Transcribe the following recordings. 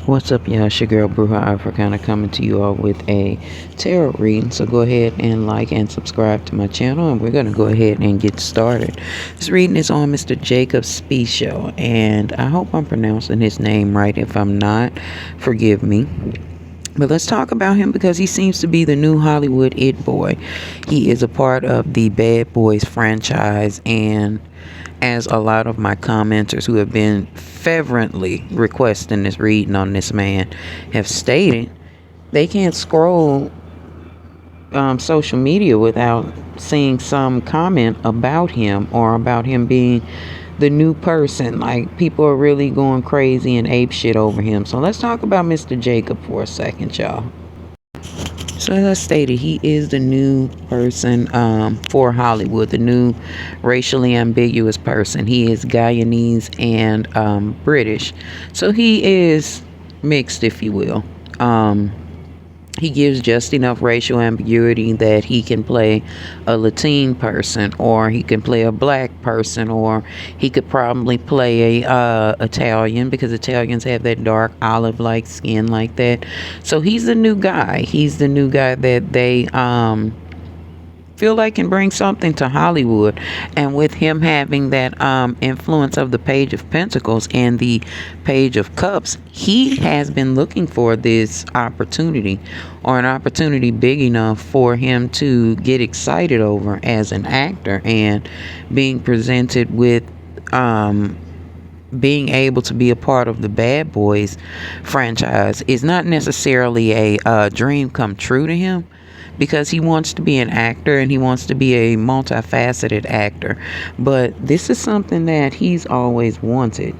What's up, y'all? It's your girl Bruja Africana coming to you all with a tarot reading. So go ahead and like and subscribe to my channel, and we're going to go ahead and get started. This reading is on Mr. Jacob Scipio, and I hope I'm pronouncing his name right. If I'm not, forgive me. But let's talk about him because he seems to be the new Hollywood it boy. He is a part of the Bad Boys franchise, and as a lot of my commenters who have been fervently requesting this reading on this man have stated, they can't scroll social media without seeing some comment about him or about him being the new person. Like, people are really going crazy and ape shit over him. So let's talk about Mr. Jacob for a second, y'all. So as I stated, he is the new person for Hollywood, the new racially ambiguous person. He is Guyanese and British. So he is mixed, if you will. He gives just enough racial ambiguity that he can play a Latin person, or he can play a black person, or he could probably play a Italian, because Italians have that dark olive-like skin like that. So he's the new guy. He's the new guy that they feel like can bring something to Hollywood. And with him having that influence of the Page of Pentacles and the Page of Cups, he has been looking for this opportunity, or an opportunity big enough for him to get excited over as an actor, and being presented with being able to be a part of the Bad Boys franchise is not necessarily a dream come true to him, because he wants to be an actor and he wants to be a multifaceted actor. But this is something that he's always wanted.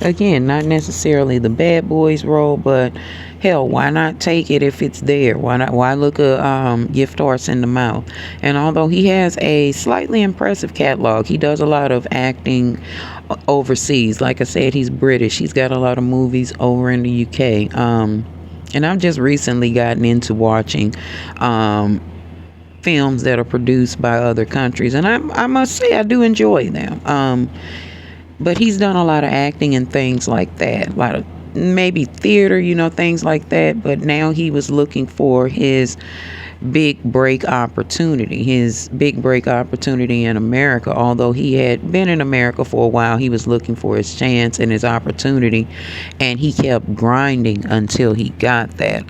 Again, not necessarily the Bad Boys role, but hell, why not take it if it's there? Why look a gift horse in the mouth? And although he has a slightly impressive catalog, he does a lot of acting overseas. Like I said, he's British. He's got a lot of movies over in the UK. And I've just recently gotten into watching films that are produced by other countries, and I must say I do enjoy them. But he's done a lot of acting and things like that, a lot of maybe theater, things like that. But now he was looking for his big break opportunity in America. Although he had been in America for a while, he was looking for his chance and his opportunity, and he kept grinding until he got that.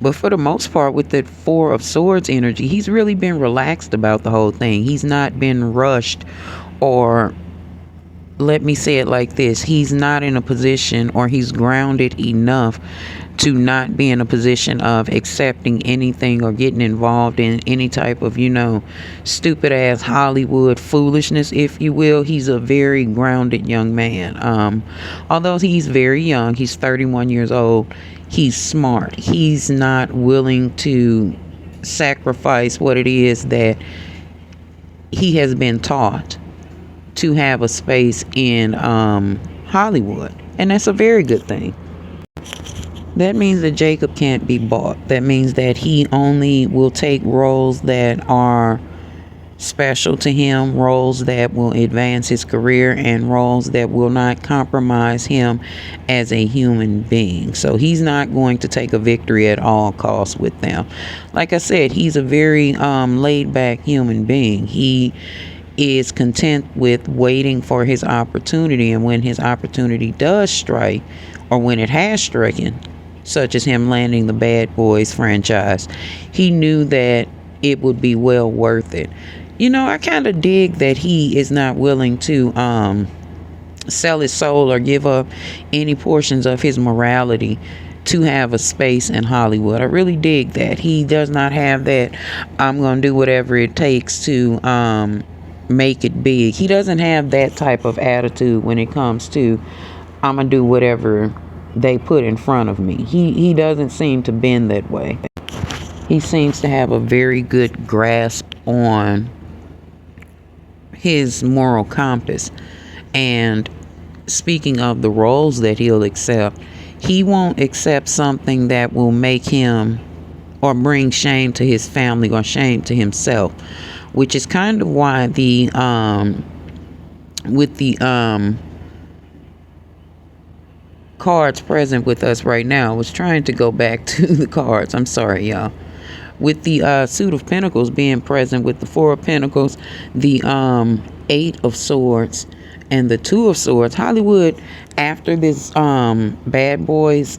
But for the most part, with the Four of Swords energy, he's really been relaxed about the whole thing. He's not been rushed, or let me say it like this, he's not in a position, or he's grounded enough to not be in a position of accepting anything or getting involved in any type of, stupid ass Hollywood foolishness, if you will. He's a very grounded young man. Although he's very young, he's 31 years old, he's smart. He's not willing to sacrifice what it is that he has been taught to have a space in Hollywood. And that's a very good thing. That means that Jacob can't be bought. That means that he only will take roles that are special to him, roles that will advance his career, and roles that will not compromise him as a human being. So he's not going to take a victory at all costs with them. Like I said, he's a very laid back human being. He is content with waiting for his opportunity, and when his opportunity does strike, or when it has stricken, such as him landing the Bad Boys franchise, he knew that it would be well worth it. I kind of dig that he is not willing to sell his soul or give up any portions of his morality to have a space in Hollywood. I really dig that. He does not have that I'm going to do whatever it takes to make it big. He doesn't have that type of attitude when it comes to I'm going to do whatever they put in front of me. He doesn't seem to bend that way. He seems to have a very good grasp on his moral compass. And speaking of the roles that he'll accept, he won't accept something that will make him or bring shame to his family or shame to himself, which is kind of why cards present with us right now. I was trying to go back to the cards. I'm sorry, y'all. With the suit of pentacles being present with the four of pentacles, the eight of swords, and the two of swords. Hollywood, after this Bad Boys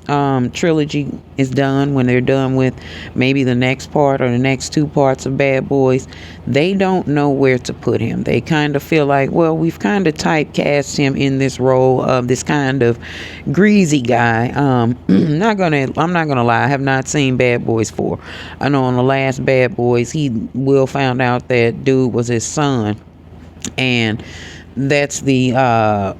trilogy is done, when they're done with maybe the next part or the next two parts of Bad Boys, they don't know where to put him. They kind of feel like, well, we've kind of typecast him in this role of this kind of greasy guy. I'm not gonna lie, I have not seen Bad Boys 4. I know on the last Bad Boys, Will found out that dude was his son, and that's the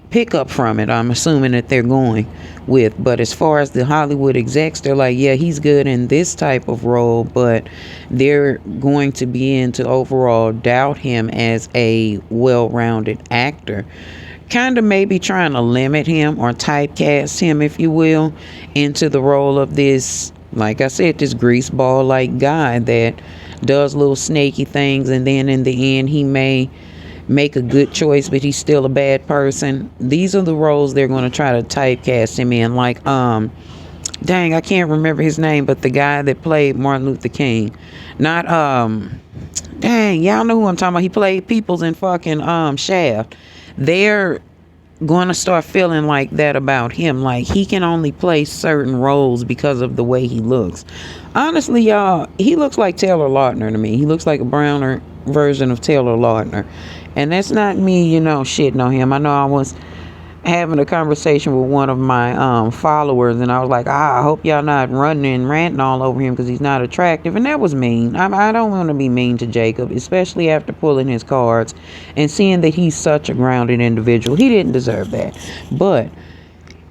pickup from it. I'm assuming that they're going with. But as far as the Hollywood execs, they're like, yeah, he's good in this type of role, but they're going to begin to overall doubt him as a well-rounded actor. Kind of maybe trying to limit him or typecast him, if you will, into the role of this, like I said, this greaseball like guy that does little snaky things, and then in the end he may make a good choice, but he's still a bad person. These are the roles they're going to try to typecast him in. Like, dang, I can't remember his name, but the guy that played Martin Luther King. Not, dang, y'all know who I'm talking about. He played Peoples in fucking, Shaft. They're going to start feeling like that about him. Like, he can only play certain roles because of the way he looks. Honestly, y'all, he looks like Taylor Lautner to me. He looks like a browner version of Taylor Lautner. And that's not me, shitting on him. I know I was having a conversation with one of my followers, and I was like, I hope y'all not running and ranting all over him because he's not attractive. And that was mean. I don't want to be mean to Jacob, especially after pulling his cards and seeing that he's such a grounded individual. He didn't deserve that. But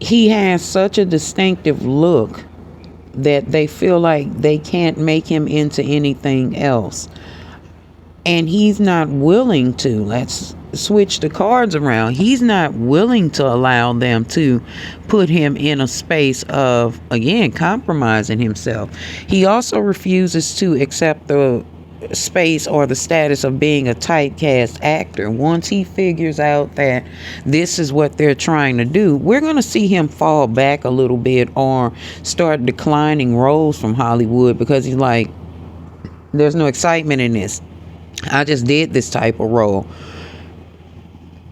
he has such a distinctive look that they feel like they can't make him into anything else. And he's not willing to. Let's switch the cards around. He's not willing to allow them to put him in a space of, again, compromising himself. He also refuses to accept the space or the status of being a typecast actor. Once he figures out that this is what they're trying to do, we're going to see him fall back a little bit or start declining roles from Hollywood, because he's like, there's no excitement in this. I just did this type of role,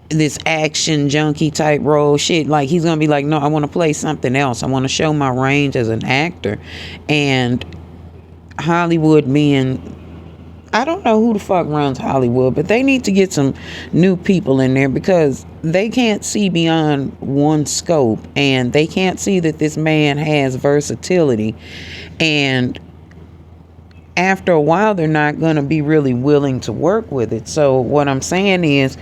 this action junkie type role. Shit, like, he's gonna be like, no, I want to play something else. I want to show my range as an actor. And Hollywood being, I don't know who the fuck runs Hollywood, but they need to get some new people in there, because they can't see beyond one scope, and they can't see that this man has versatility. And after a while, they're not going to be really willing to work with it. So what I'm saying is,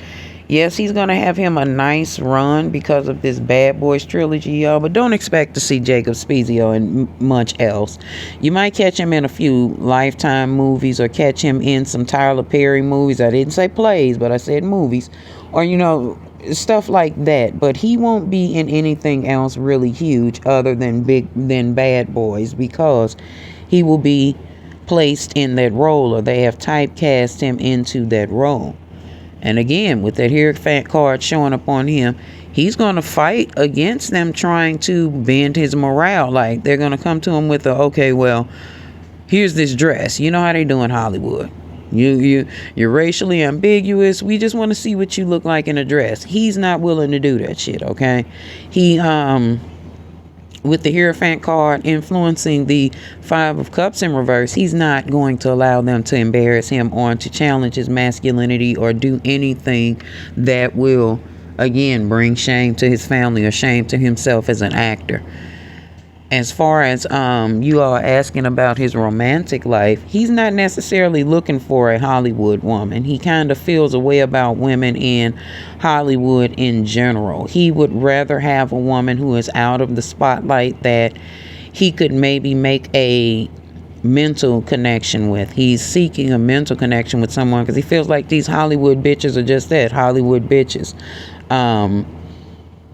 yes, he's going to have him a nice run because of this Bad Boys trilogy, y'all, but don't expect to see Jacob Spezio in much else. You might catch him in a few Lifetime movies, or catch him in some Tyler Perry movies. I didn't say plays, but I said movies, or, stuff like that. But he won't be in anything else really huge other than Bad Boys, because he will be placed in that role, or they have typecast him into that role. And again, with that Hierophant card showing up on him, he's going to fight against them trying to bend his morale. Like, they're going to come to him with okay, well, here's this dress. You know how they do in Hollywood. You're racially ambiguous. We just want to see what you look like in a dress. He's not willing to do that shit, okay? He with the Hierophant card influencing the Five of Cups in reverse, he's not going to allow them to embarrass him or to challenge his masculinity or do anything that will, again, bring shame to his family or shame to himself as an actor. As far as you are asking about his romantic life, he's not necessarily looking for a Hollywood woman. He kind of feels a way about women in Hollywood in general. He would rather have a woman who is out of the spotlight, that he could maybe make a mental connection with. He's seeking a mental connection with someone because he feels like these Hollywood bitches are just that, Hollywood bitches.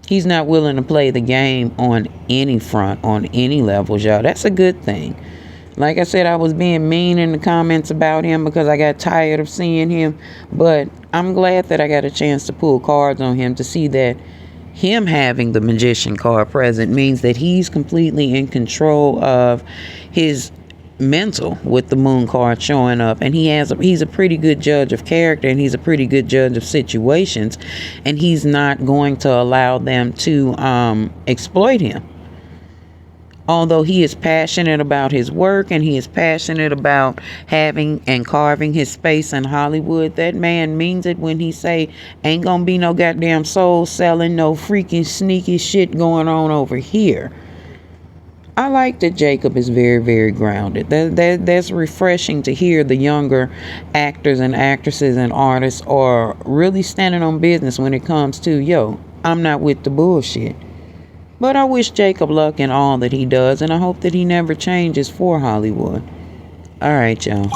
He's not willing to play the game on any front, on any levels, y'all. That's a good thing. Like I said, I was being mean in the comments about him because I got tired of seeing him. But I'm glad that I got a chance to pull cards on him to see that him having the magician card present means that he's completely in control of his mental with the moon card showing up, and he's a pretty good judge of character, and he's a pretty good judge of situations, and he's not going to allow them to exploit him. Although he is passionate about his work and he is passionate about having and carving his space in Hollywood, that man means it when he say ain't gonna be no goddamn soul selling, no freaking sneaky shit going on over here. I like that Jacob is very, very grounded. That's refreshing to hear. The younger actors and actresses and artists are really standing on business when it comes to, yo, I'm not with the bullshit. But I wish Jacob luck in all that he does, and I hope that he never changes for Hollywood. All right, y'all.